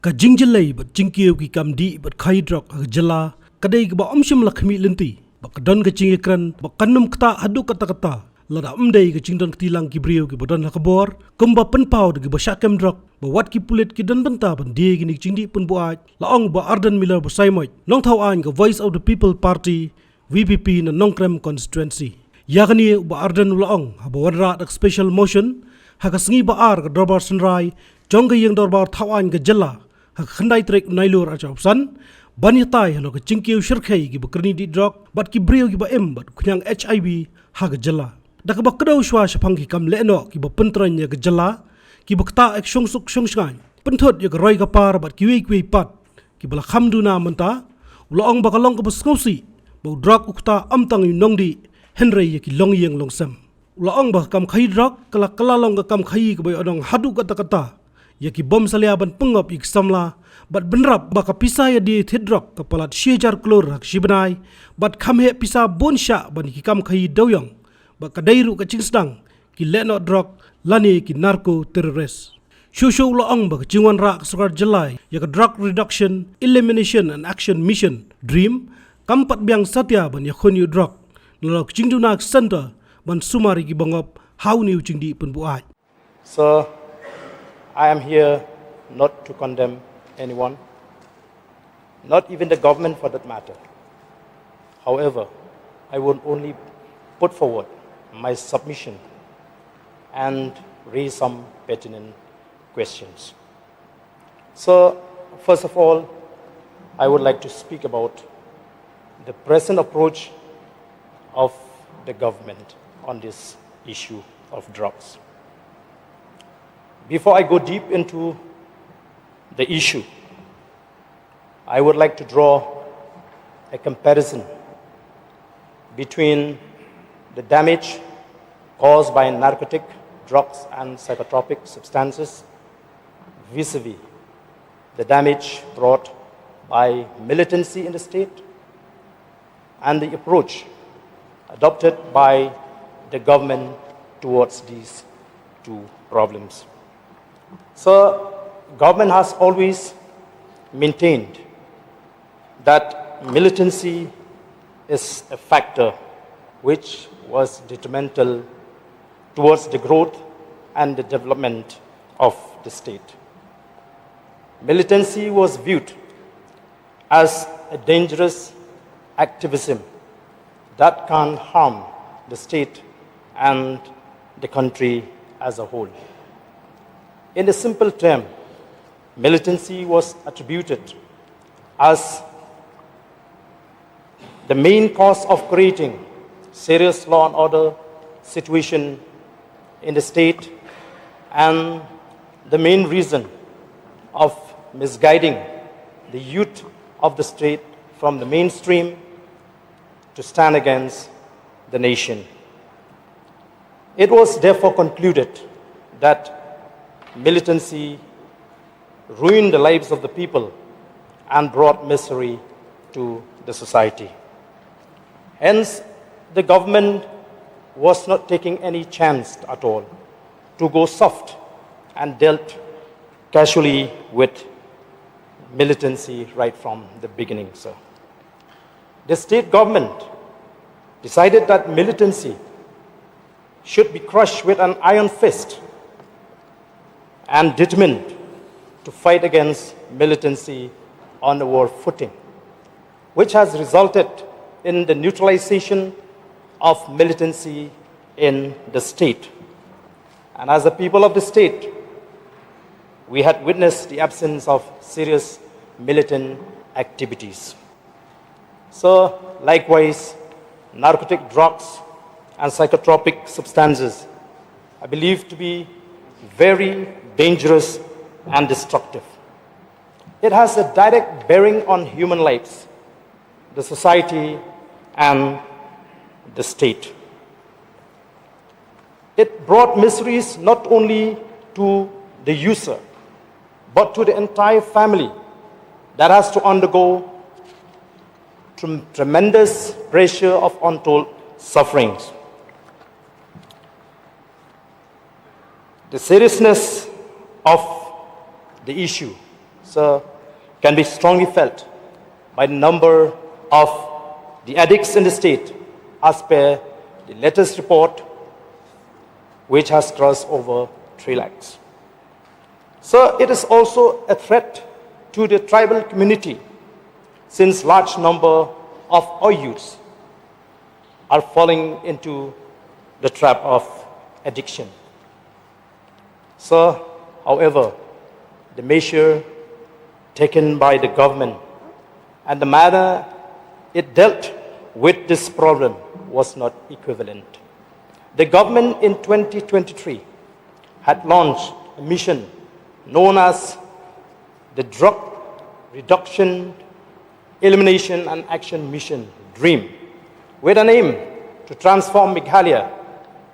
ka jingjelai bat jingkiu ki kamdi bat khai drok ha jala kadai ba omshim lakhmi lenti ba kadon ka jingikran ba kanum kta hadu kata lada umdai ka jingdon tilang ki brio ki bodon hakabor kumba penpau de ba syakam drok ba wat ki pulit ki dan benta ban de ki nik jingdi pun buat laong ba ardan miller ba saimoy nong thau an ka voice of the people party VPP na Nongkrem constituency yakni ba ardan laong ha ba wadra dak special motion ha ka sngi ba ar ka dorbar sunrai jong ka yeng dorbar thau an ka jalla ha khandai trek nailur acha opsan bani tai halo ka jingkiu shirkhai ki ba krni di drok bat ki brio ki ba em bat khunyang HIV ha ka jalla dak ba kdo shwa shapang ki kam leno ki ba pentran ya ka jala ki ba kta ek shong suk shong shngai penthot ya ka roi ka par bat ki wei pat ki bala khamduna manta ulong ba kalong ka ba skausi ba drok ukta amtang nongdi henry ya ki long yeng long sam ulong ba kam khai drok kala long ka kam khai ka ba odong hadu kata ya ki bom salia ban pengop ik samla bat benrap ba ka Pisa Ïadie-Īathied drok ka Palat Klur hak Bnai bat kham he Pisa bonsha ban ki kam khai doyong ba kadairu ka chingsdang ki leno drok lani ki Narco-Terrorist shushu laong ba jingwan ra sukar jalai ya ka drug reduction elimination and action mission dream kampat biang satya ban ya khonyu drok lok jingduna center ban sumari ki bangop how new jingdi pun buai. So I am here not to condemn anyone, not even the government for that matter. However, I will only put forward my submission and raise some pertinent questions. So, first of all, I would like to speak about the present approach of the government on this issue of drugs. Before I go deep into the issue, I would like to draw a comparison between the damage caused by narcotic, drugs, and psychotropic substances vis-a-vis the damage brought by militancy in the state and the approach adopted by the government towards these two problems. So, government has always maintained that militancy is a factor which was detrimental towards the growth and the development of the state. Militancy was viewed as a dangerous activism that can harm the state and the country as a whole. In a simple term, militancy was attributed as the main cause of creating serious law and order situation in the state and the main reason of misguiding the youth of the state from the mainstream to stand against the nation. It was therefore concluded that militancy ruined the lives of the people and brought misery to the society. Hence, the government was not taking any chance at all to go soft and dealt casually with militancy right from the beginning, sir. The state government decided that militancy should be crushed with an iron fist and determined to fight against militancy on a war footing, which has resulted in the neutralization of militancy in the state. And as a people of the state, we had witnessed the absence of serious militant activities. So, likewise, narcotic drugs and psychotropic substances are believed to be very dangerous and destructive. It has a direct bearing on human lives, the society, and the state. It brought miseries not only to the user, but to the entire family that has to undergo tremendous pressure of untold sufferings. The seriousness of the issue sir, can be strongly felt by the number of the addicts in the state, as per the latest report, which has crossed over 3 lakhs. So it is also a threat to the tribal community, since large number of our youths are falling into the trap of addiction. So, however, the measure taken by the government and the manner it dealt with this problem was not equivalent. The government in 2023 had launched a mission known as the Drug Reduction, Elimination and Action Mission, DREAM, with an aim to transform Meghalaya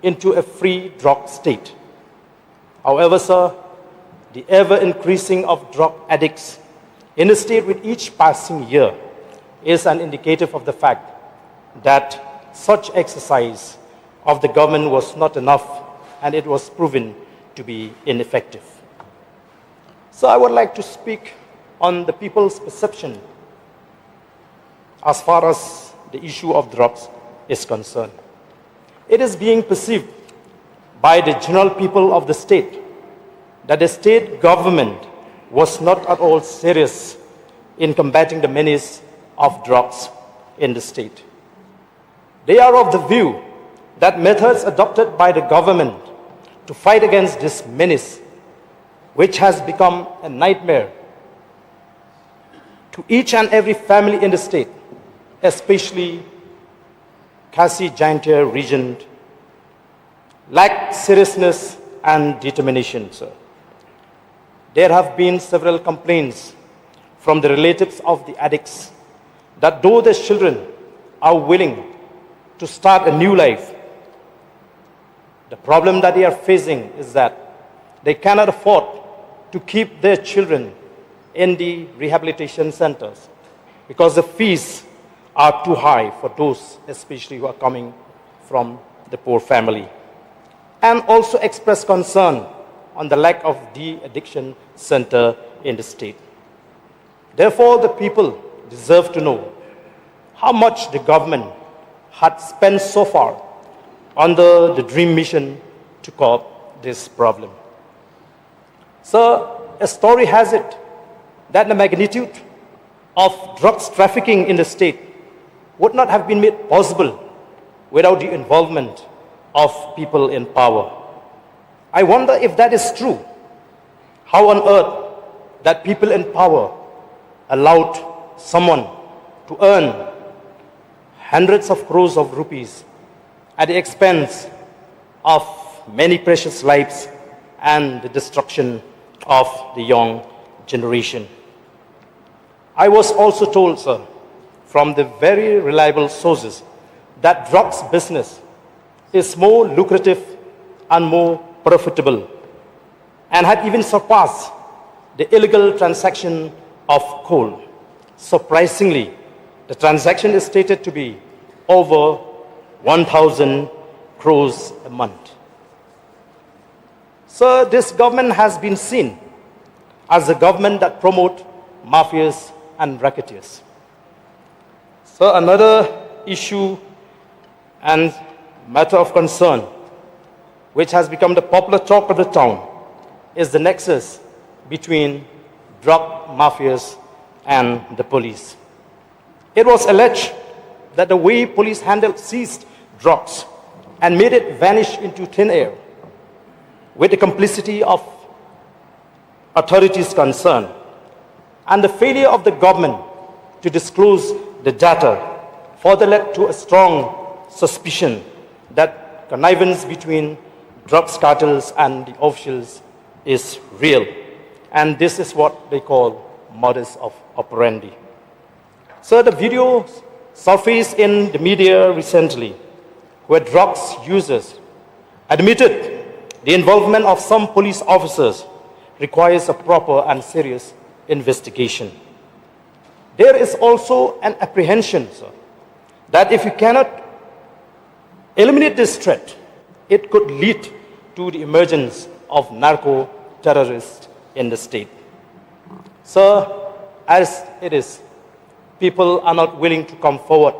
into a free drug state. However, sir, the ever-increasing of drug addicts in the state with each passing year is an indicative of the fact that such exercise of the government was not enough and it was proven to be ineffective. So I would like to speak on the people's perception as far as the issue of drugs is concerned. It is being perceived by the general people of the state that the state government was not at all serious in combating the menace of drugs in the state. They are of the view that methods adopted by the government to fight against this menace, which has become a nightmare to each and every family in the state, especially Kasi-Jaintia region, lack seriousness and determination, sir. There have been several complaints from the relatives of the addicts that though their children are willing to start a new life, the problem that they are facing is that they cannot afford to keep their children in the rehabilitation centers because the fees are too high for those, especially who are coming from the poor family. And also express concern on the lack of de-addiction center in the state. Therefore, the people deserve to know how much the government had spent so far under the DREAM mission to curb this problem. So, a story has it that the magnitude of drugs trafficking in the state would not have been made possible without the involvement of people in power. I wonder if that is true. How on earth that people in power allowed someone to earn hundreds of crores of rupees at the expense of many precious lives and the destruction of the young generation. I was also told, sir, from the very reliable sources that drugs business is more lucrative and more profitable and had even surpassed the illegal transaction of coal. Surprisingly, the transaction is stated to be over 1,000 crores a month. So this government has been seen as a government that promotes mafias and racketeers. So another issue and matter of concern, which has become the popular talk of the town, is the nexus between drug mafias and the police. It was alleged that the way police handled seized drugs and made it vanish into thin air with the complicity of authorities concerned and the failure of the government to disclose the data further led to a strong suspicion that connivance between drugs cartels and the officials is real. And this is what they call modus operandi. So the video surfaced in the media recently where drugs users admitted the involvement of some police officers requires a proper and serious investigation. There is also an apprehension, sir, that if you cannot eliminate this threat, it could lead to the emergence of narco-terrorists in the state. Sir, as it is, people are not willing to come forward,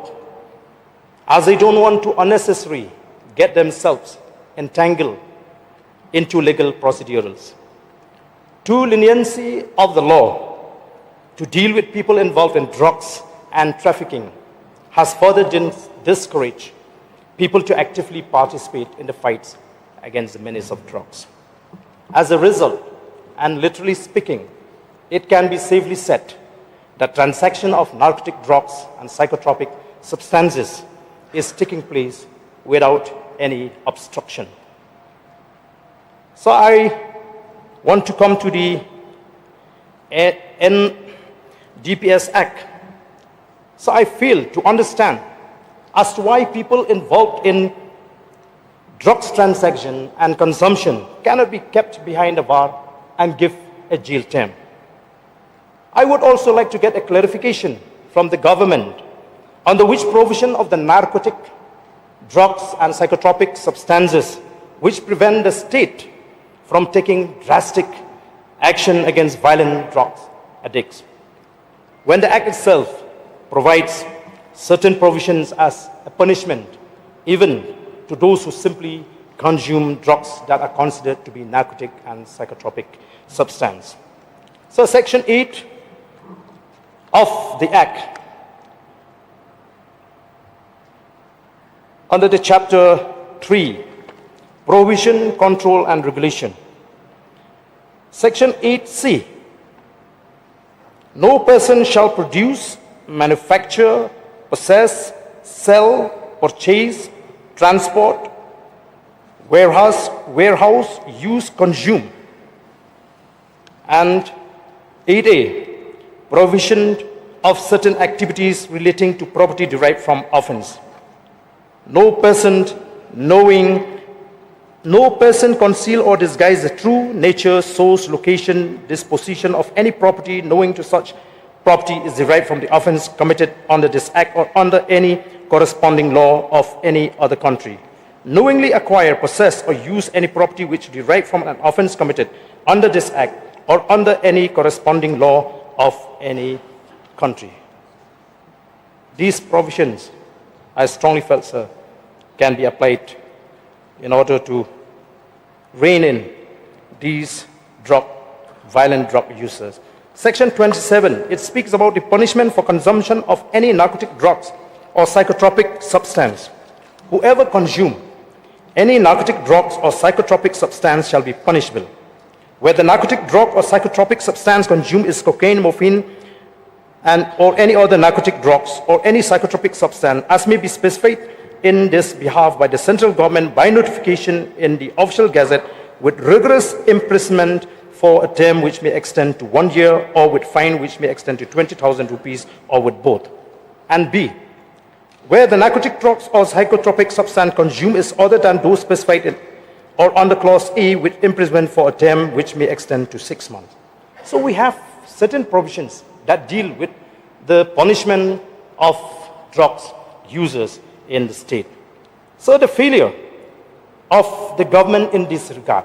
as they don't want to unnecessarily get themselves entangled into legal procedures. True leniency of the law to deal with people involved in drugs and trafficking has further discouraged people to actively participate in the fights against the menace of drugs. As a result, and literally speaking, it can be safely said that transaction of narcotic drugs and psychotropic substances is taking place without any obstruction. So I want to come to the NDPS Act. So I fail to understand as to why people involved in drugs transaction and consumption cannot be kept behind a bar and give a jail term. I would also like to get a clarification from the government on which provision of the narcotic, drugs and psychotropic substances which prevent the state from taking drastic action against violent drugs addicts, when the Act itself provides certain provisions as a punishment even to those who simply consume drugs that are considered to be narcotic and psychotropic substance. So Section 8 of the Act, under the Chapter 3, Provision, Control and Regulation. Section 8C, no person shall produce, manufacture, possess, sell, purchase, transport, warehouse, use, consume. And 8A, provision of certain activities relating to property derived from offense. No person conceal or disguise the true nature, source, location, disposition of any property knowing to such property is derived from the offense committed under this Act or under any corresponding law of any other country. Knowingly acquire, possess, or use any property which derived from an offense committed under this Act or under any corresponding law of any country. These provisions, I strongly felt, sir, can be applied in order to rein in these violent drug users. Section 27, it speaks about the punishment for consumption of any narcotic drugs or psychotropic substance. Whoever consume any narcotic drugs or psychotropic substance shall be punishable. Where the narcotic drug or psychotropic substance consumed is cocaine, morphine, or any other narcotic drugs or any psychotropic substance, as may be specified in this behalf by the central government by notification in the official gazette, with rigorous imprisonment for a term which may extend to 1 year, or with fine which may extend to 20,000 rupees, or with both. And B, where the narcotic drugs or psychotropic substance consumed is other than those specified in or under Clause A, with imprisonment for a term which may extend to 6 months. So we have certain provisions that deal with the punishment of drugs users in the state. So the failure of the government in this regard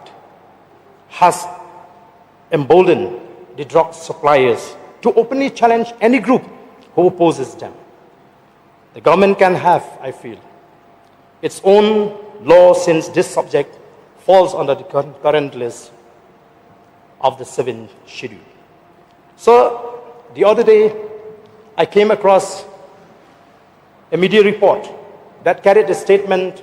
has emboldened the drug suppliers to openly challenge any group who opposes them. The government can have, I feel, its own law, since this subject falls under the current list of the 7th schedule. So the other day, I came across a media report that carried a statement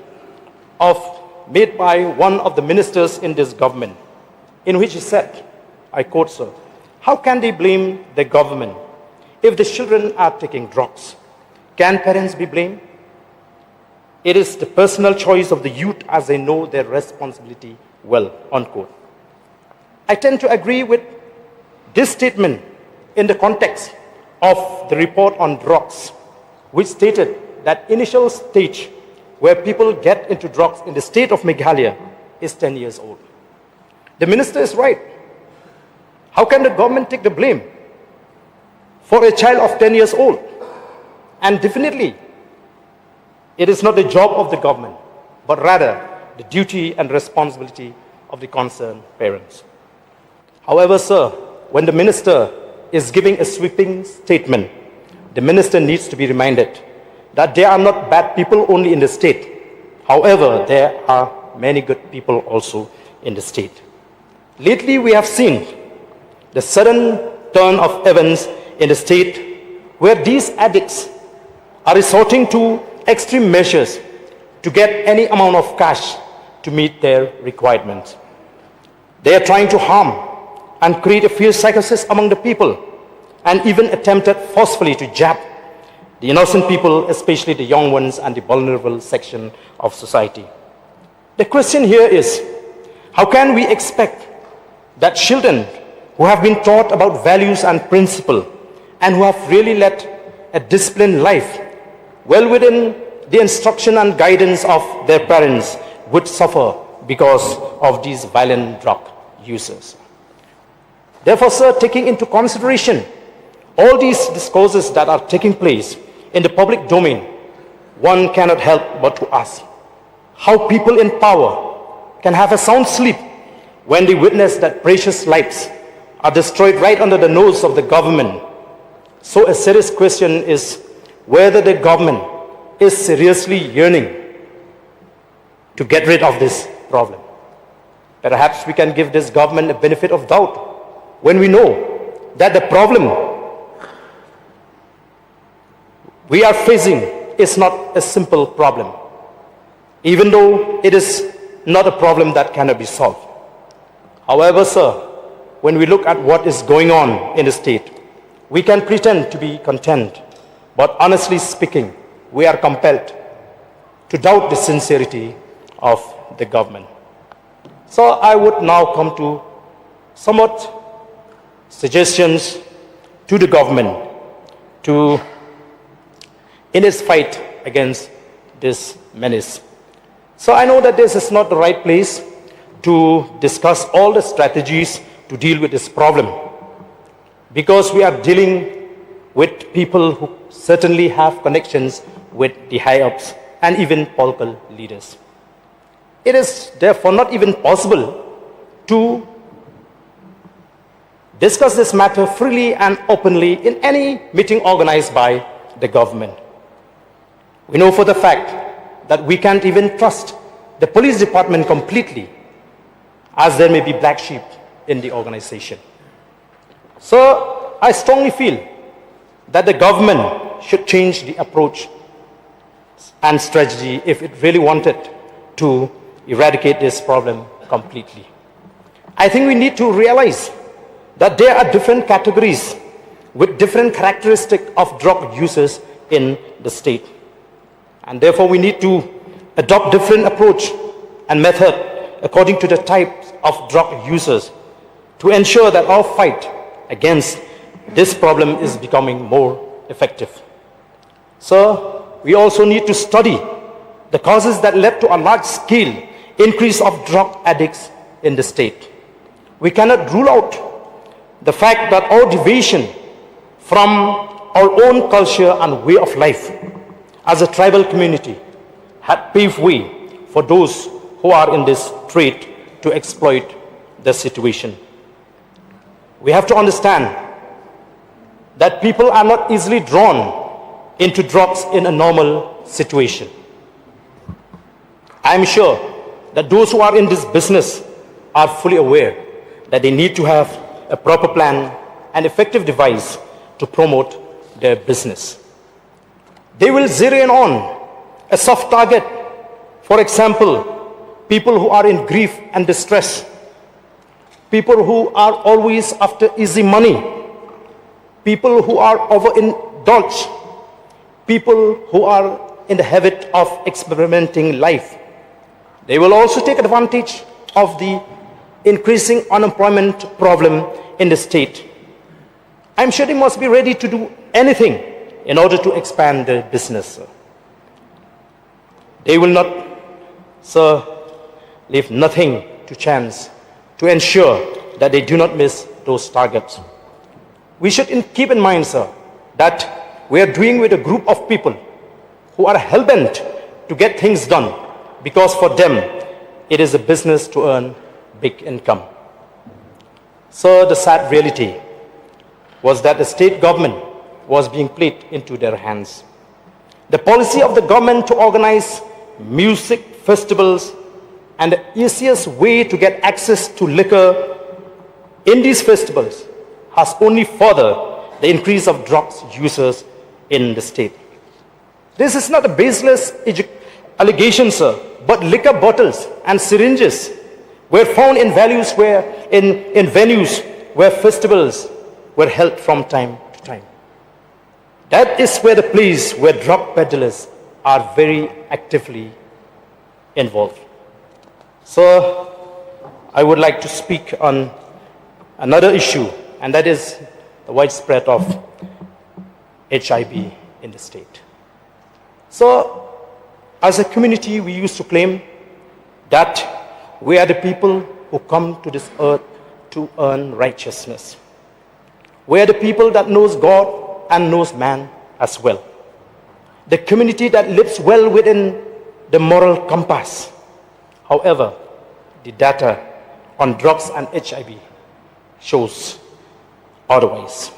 made by one of the ministers in this government, in which he said, I quote, sir, "How can they blame the government if the children are taking drugs? Can parents be blamed? It is the personal choice of the youth as they know their responsibility well," unquote. I tend to agree with this statement in the context of the report on drugs, which stated that initial stage where people get into drugs in the state of Meghalaya is 10 years old. The minister is right. How can the government take the blame for a child of 10 years old? And definitely, it is not the job of the government, but rather the duty and responsibility of the concerned parents. However, sir, when the minister is giving a sweeping statement, the minister needs to be reminded that there are not bad people only in the state. However, there are many good people also in the state. Lately, we have seen the sudden turn of events in the state where these addicts are resorting to extreme measures to get any amount of cash to meet their requirements. They are trying to harm and create a fear psychosis among the people, and even attempted forcefully to jab the innocent people, especially the young ones and the vulnerable section of society. The question here is, how can we expect that children who have been taught about values and principle and who have really led a disciplined life well within the instruction and guidance of their parents would suffer because of these violent drug users? Therefore, sir, taking into consideration all these discourses that are taking place in the public domain, one cannot help but to ask how people in power can have a sound sleep when they witness that precious lives are destroyed right under the nose of the government. So a serious question is whether the government is seriously yearning to get rid of this problem. Perhaps we can give this government a benefit of doubt when we know that the problem we are facing is not a simple problem, even though it is not a problem that cannot be solved. However, sir, when we look at what is going on in the state, we can pretend to be content, but honestly speaking, we are compelled to doubt the sincerity of the government. So I would now come to somewhat suggestions to the government in its fight against this menace. So I know that this is not the right place to discuss all the strategies to deal with this problem, because we are dealing with people who certainly have connections with the high-ups and even political leaders. It is therefore not even possible to discuss this matter freely and openly in any meeting organized by the government. We know for the fact that we can't even trust the police department completely, as there may be black sheep in the organization. So I strongly feel that the government should change the approach and strategy if it really wanted to eradicate this problem completely. I think we need to realize that there are different categories with different characteristics of drug users in the state. And therefore we need to adopt different approach and method according to the types of drug users to ensure that our fight against this problem is becoming more effective. So we also need to study the causes that led to a large-scale increase of drug addicts in the state. We cannot rule out the fact that our deviation from our own culture and way of life as a tribal community had paved way for those who are in this trade to exploit the situation. We have to understand that people are not easily drawn into drugs in a normal situation. I am sure that those who are in this business are fully aware that they need to have a proper plan and effective device to promote their business. They will zero in on a soft target. For example, people who are in grief and distress, people who are always after easy money, people who are overindulged, people who are in the habit of experimenting life. They will also take advantage of the increasing unemployment problem in the state. I'm sure they must be ready to do anything in order to expand their business. They will not, sir, leave nothing to chance to ensure that they do not miss those targets. We should keep in mind, sir, that we are dealing with a group of people who are hell-bent to get things done, because for them it is a business to earn big income. So the sad reality, was that the state government was being played into their hands. The policy of the government to organize music festivals and the easiest way to get access to liquor in these festivals has only furthered the increase of drugs users in the state. This is not a baseless allegation, sir, but liquor bottles and syringes were found in venues where festivals were held from time to time. That is where the place where drug peddlers are very actively involved. So I would like to speak on another issue, and that is the widespread of HIV in the state. So as a community, we used to claim that we are the people who come to this earth to earn righteousness. We are the people that knows God and knows man as well. The community that lives well within the moral compass. However, the data on drugs and HIV shows otherwise.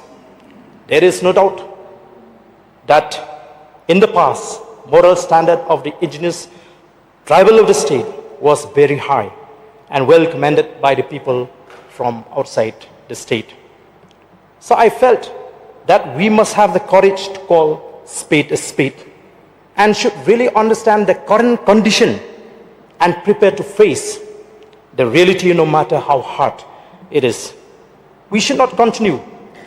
There is no doubt that in the past, moral standard of the indigenous tribal of the state was very high and well commended by the people from outside the state. So I felt that we must have the courage to call spade a spade and should really understand the current condition and prepare to face the reality no matter how hard it is. We should not continue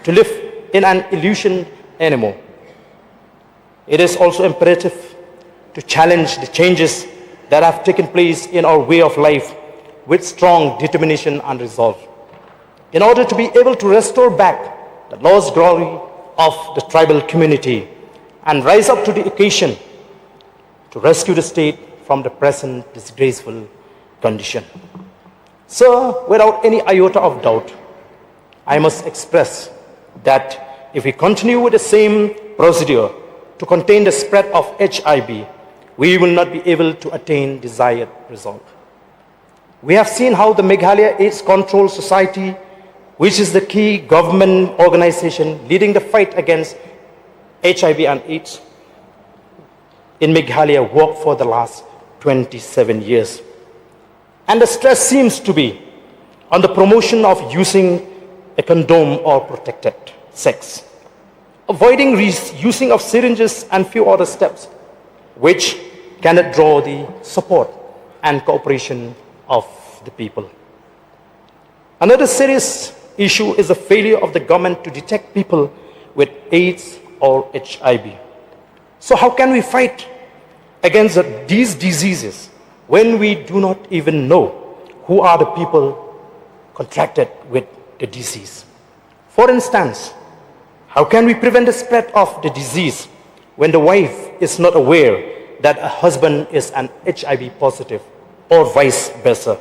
to live in an illusion anymore. It is also imperative to challenge the changes that have taken place in our way of life with strong determination and resolve, in order to be able to restore back the lost glory of the tribal community and rise up to the occasion to rescue the state from the present disgraceful condition. So, without any iota of doubt, I must express that if we continue with the same procedure to contain the spread of HIV, we will not be able to attain desired result. We have seen how the Meghalaya AIDS Control Society, which is the key government organization leading the fight against HIV and AIDS in Meghalaya, worked for the last 27 years. And the stress seems to be on the promotion of using a condom or protected sex, avoiding using of syringes and few other steps which cannot draw the support and cooperation of the people. Another serious issue is the failure of the government to detect people with AIDS or HIV. So how can we fight against these diseases when we do not even know who are the people contracted with the disease? For instance, how can we prevent the spread of the disease when the wife is not aware that a husband is an HIV positive, or vice versa?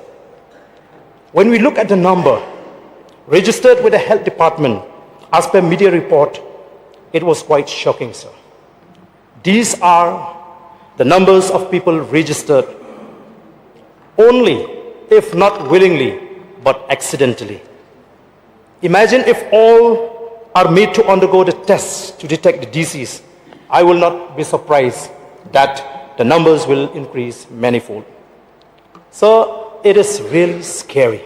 When we look at the number registered with the health department, as per media report, it was quite shocking, sir. These are the numbers of people registered only, if not willingly, but accidentally. Imagine if all are made to undergo the tests to detect the disease. I will not be surprised that the numbers will increase manifold. So it is really scary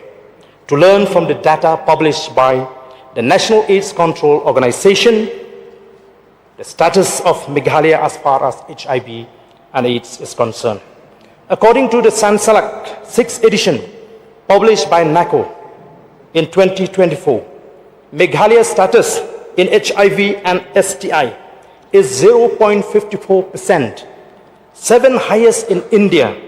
to learn from the data published by the National AIDS Control Organization the status of Meghalaya as far as HIV and AIDS is concerned. According to the Sansalak 6th edition published by NACO in 2024, Meghalaya's status in HIV and STI is 0.54%, 7th highest in India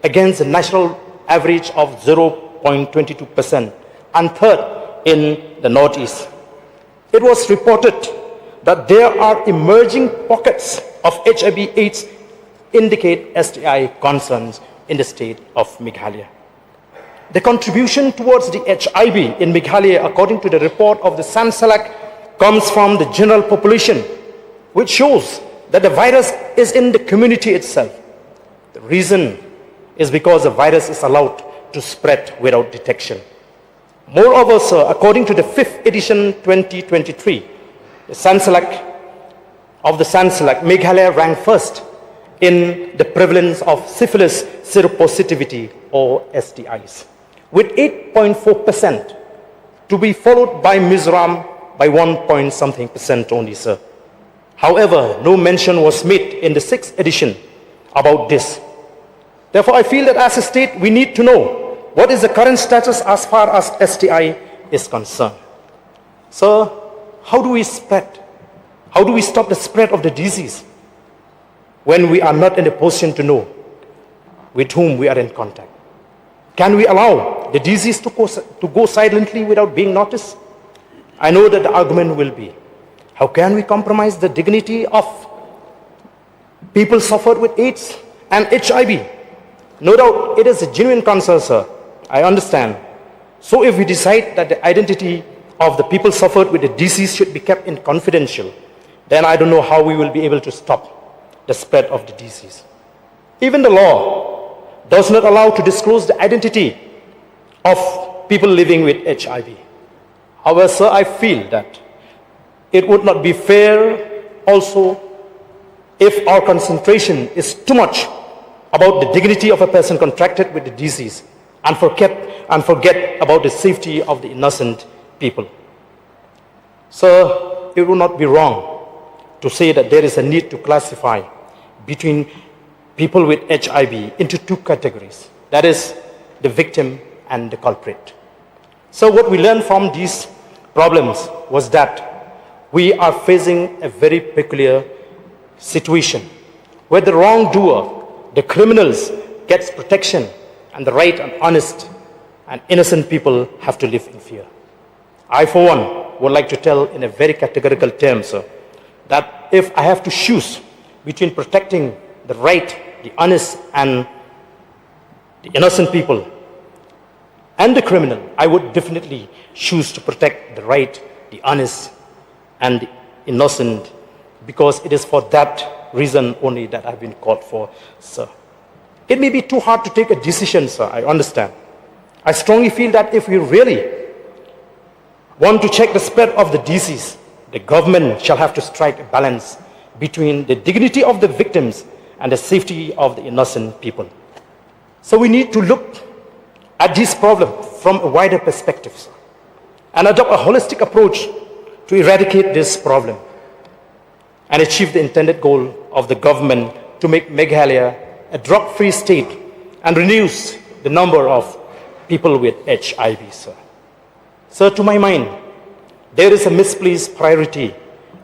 against the national average of 0.22%, and 3rd in the Northeast. It was reported that there are emerging pockets of HIV/AIDS indicate STI concerns in the state of Meghalaya. The contribution towards the HIV in Meghalaya, according to the report of the Sansalak, comes from the general population, which shows that the virus is in the community itself. The reason is because the virus is allowed to spread without detection. Moreover, sir, according to the 5th edition 2023 the Sansalak, Meghalaya ranked first in the prevalence of syphilis seropositivity or STIs, with 8.4%, to be followed by Mizoram by 1-point-something% only, sir. However, no mention was made in the 6th edition about this. Therefore, I feel that as a state, we need to know what is the current status as far as STI is concerned. Sir, how do we spread? How do we stop the spread of the disease when we are not in a position to know with whom we are in contact? Can we allow the disease to go silently without being noticed? I know that the argument will be, how can we compromise the dignity of people suffered with AIDS and HIV? No doubt it is a genuine concern, sir. I understand. So if we decide that the identity of the people suffered with the disease should be kept in confidential, then I don't know how we will be able to stop the spread of the disease. Even the law does not allow to disclose the identity of people living with HIV. However, sir, I feel that it would not be fair also if our concentration is too much about the dignity of a person contracted with the disease and forget about the safety of the innocent people. Sir, it would not be wrong to say that there is a need to classify between people with HIV into two categories. That is, the victim and the culprit. So what we learned from these problems was that we are facing a very peculiar situation where the wrongdoer, the criminals, gets protection and the right and honest and innocent people have to live in fear. I, for one, would like to tell in a very categorical term, sir, that if I have to choose between protecting the right, the honest, and the innocent people, and the criminal, I would definitely choose to protect the right, the honest, and the innocent, because it is for that reason only that I've been called for, sir. It may be too hard to take a decision, sir, I understand. I strongly feel that if we really want to check the spread of the disease, the government shall have to strike a balance between the dignity of the victims and the safety of the innocent people. So we need to look at this problem from a wider perspective, sir, and adopt a holistic approach to eradicate this problem and achieve the intended goal of the government to make Meghalaya a drug-free state and reduce the number of people with HIV, sir. Sir, to my mind, there is a misplaced priority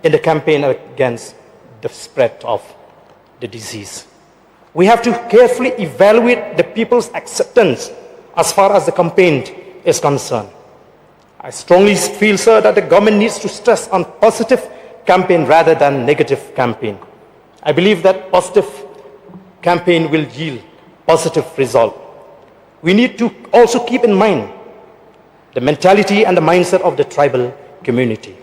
in the campaign against the spread of the disease. We have to carefully evaluate the people's acceptance as far as the campaign is concerned. I strongly feel, sir, that the government needs to stress on positive campaign rather than negative campaign. I believe that positive campaign will yield positive result. We need to also keep in mind the mentality and the mindset of the tribal community.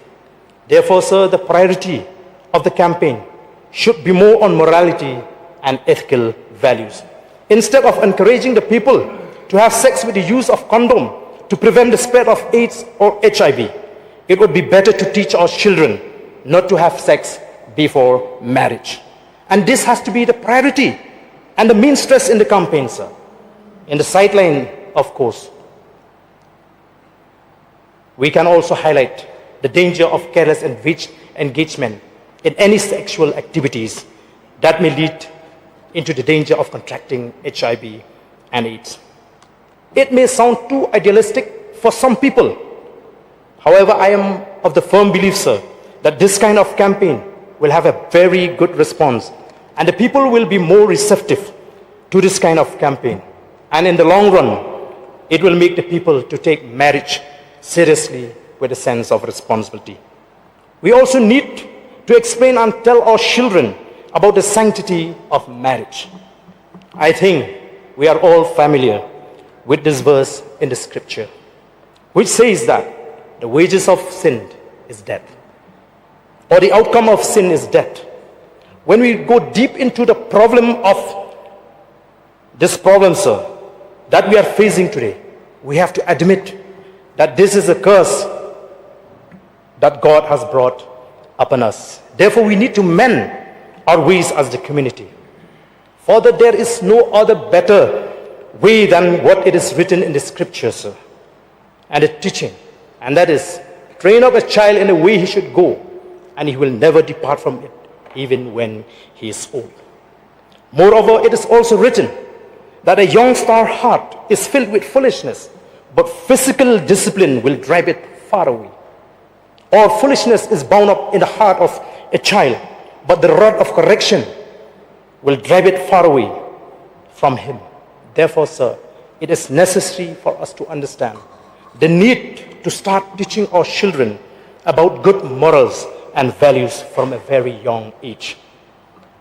Therefore, sir, the priority of the campaign should be more on morality and ethical values. Instead of encouraging the people to have sex with the use of condom to prevent the spread of AIDS or HIV, it would be better to teach our children not to have sex before marriage. And this has to be the priority and the main stress in the campaign, sir. In the sideline, of course, we can also highlight the danger of careless engagement in any sexual activities that may lead into the danger of contracting HIV and AIDS. It may sound too idealistic for some people. However, I am of the firm belief, sir, that this kind of campaign will have a very good response and the people will be more receptive to this kind of campaign. And in the long run, it will make the people to take marriage seriously with a sense of responsibility. We also need to explain and tell our children about the sanctity of marriage. I think we are all familiar with this verse in the scripture, which says that the wages of sin is death, or the outcome of sin is death. When we go deep into the problem of this problem, sir, that we are facing today, we have to admit that this is a curse that God has brought upon us. Therefore, we need to mend our ways as the community. For that there is no other better way than what it is written in the scriptures and the teaching, and that is, train up a child in the way he should go, and he will never depart from it, even when he is old. Moreover, it is also written that a youngster's heart is filled with foolishness, but physical discipline will drive it far away. All foolishness is bound up in the heart of a child, but the rod of correction will drive it far away from him. Therefore, sir, it is necessary for us to understand the need to start teaching our children about good morals and values from a very young age.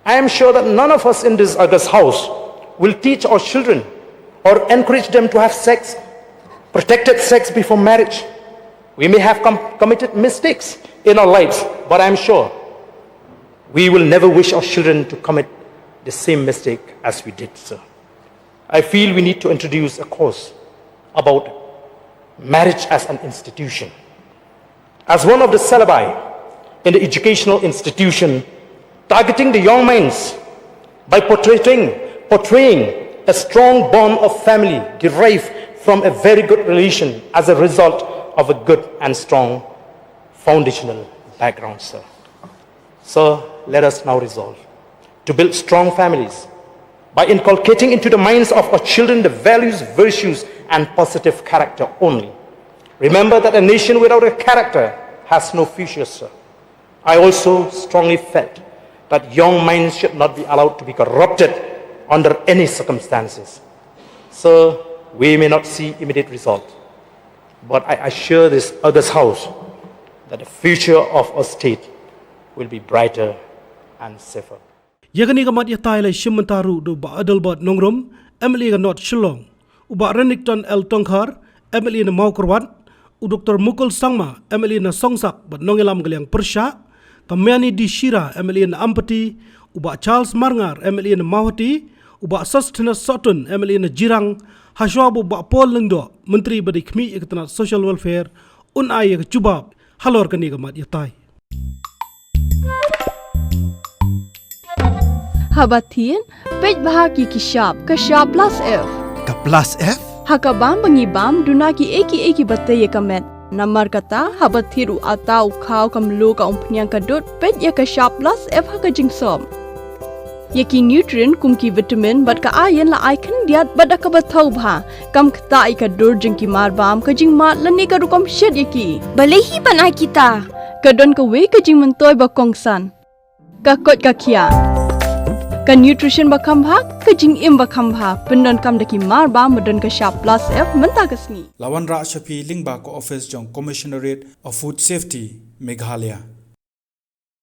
I am sure that none of us in this August house will teach our children or encourage them to have sex, protected sex before marriage. We may have committed mistakes in our lives, but I am sure we will never wish our children to commit the same mistake as we did, sir. I feel we need to introduce a course about marriage as an institution. As one of the syllabi in the educational institution, targeting the young minds by portraying a strong bond of family derived from a very good relation as a result of a good and strong foundational background, sir. So let us now resolve to build strong families by inculcating into the minds of our children the values, virtues, and positive character only. Remember that a nation without a character has no future, sir. I also strongly felt that young minds should not be allowed to be corrupted under any circumstances. So we may not see immediate result, but I assure this August house that the future of our state will be brighter and safer. Yagani gamat yatai lai shimantaru do ba adalbat Nongkrem, MLA ga North Shillong, uba Renington El Tongkhar, MLA na Maukarwat, u Dr. Mukul Sangma, MLA na Songsak, bat Nongelam Galiang Persha, Kamiani Di Shira, MLA na Ampati, uba Charles Marngar, MLA na Mawati, uba Sustenance Sutton, MLA na Jirang, Hashwabu ba Paul Lengdo, Menteri Badi Khmi Iktanat Social Welfare, unai ga Jubab, halor kani gamat yatai. Habatin, pej bahagi kishab, kashab plus F. Ka plus F? Hakabam bangibam, dunaki eki bataya kamet. Namar kata, habatiru atau kau kamlu ka umpnyang kadut, pej ya kashab plus F hakajing som. Yaki nutrient kumki vitamin, bat ka ayan la icon diat bat akabatau bha. Kam kata ikadur jengki marbam, kajing mat lani ka rukom shed yaki. Balehi panai kita. Kadon ka we kajing mentoy bakongsan. Kakot kakia. Ka nutrition bakam bha, kajing im bakam bha, pendon kam daki marba medon ka sharp plus F menta kasni. Lawan Rak Shapi Lingba ko office jong Commissionerate of Food Safety, Meghalaya.